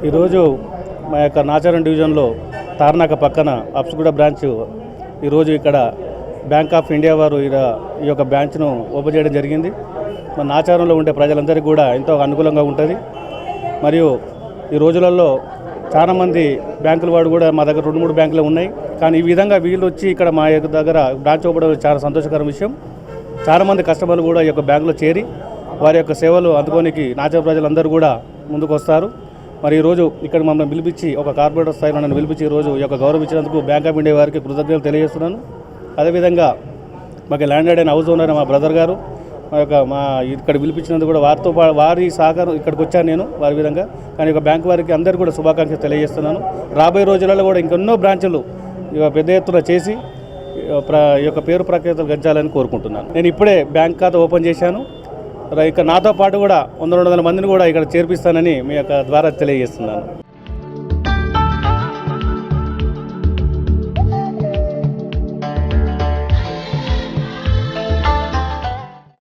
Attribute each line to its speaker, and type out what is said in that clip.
Speaker 1: ఈరోజు మా యొక్క నాచారం డివిజన్లో తార్నాక పక్కన అప్స్గూడ బ్రాంచ్ ఈరోజు ఇక్కడ బ్యాంక్ ఆఫ్ ఇండియా వారు ఈ యొక్క బ్రాంచ్ను ఓపెన్ చేయడం జరిగింది. మన నాచారంలో ఉండే ప్రజలందరికీ కూడా ఎంతో అనుకూలంగా ఉంటుంది. మరియు ఈ రోజులలో చాలామంది బ్యాంకుల వాడు కూడా మా దగ్గర 2-3 బ్యాంకులు ఉన్నాయి. కానీ ఈ విధంగా వీళ్ళు వచ్చి ఇక్కడ మా యొక్క దగ్గర బ్రాంచ్ ఓపెన్ చాలా సంతోషకరమైన విషయం. చాలామంది కస్టమర్లు కూడా ఈ యొక్క బ్యాంకులో చేరి వారి యొక్క సేవలు అందుకోనికి నాచారం ప్రజలందరూ కూడా ముందుకు వస్తారు. మరి ఈరోజు ఇక్కడ మమ్మల్ని పిలిపించి ఒక కార్పొరేటర్ స్థాయిలో నన్ను పిలిపించి ఈరోజు ఈ యొక్క గౌరవించినందుకు బ్యాంక్ ఆఫ్ ఇండియా వారికి కృతజ్ఞతలు తెలియజేస్తున్నాను. అదేవిధంగా మాకు ల్యాండెడ్ అయిన హౌస్ ఓనర్ మా బ్రదర్ గారు మా ఇక్కడ పిలిపించినందుకు కూడా వారి సహకారం ఇక్కడికి వచ్చాను నేను వారి విధంగా. కానీ ఒక బ్యాంక్ వారికి అందరికీ కూడా శుభాకాంక్షలు తెలియజేస్తున్నాను. రాబోయే రోజులలో కూడా ఇంకెన్నో బ్రాంచులు పెద్ద ఎత్తున చేసి ఈ యొక్క పేరు ప్రఖ్యాతలు గంచాలని కోరుకుంటున్నాను. నేను ఇప్పుడే బ్యాంక్ ఖాతా ఓపెన్ చేశాను. ఇక నాతో పాటు కూడా 100-200 మందిని కూడా ఇక్కడ చేర్పిస్తానని మీ యొక్క ద్వారా తెలియజేస్తున్నాను.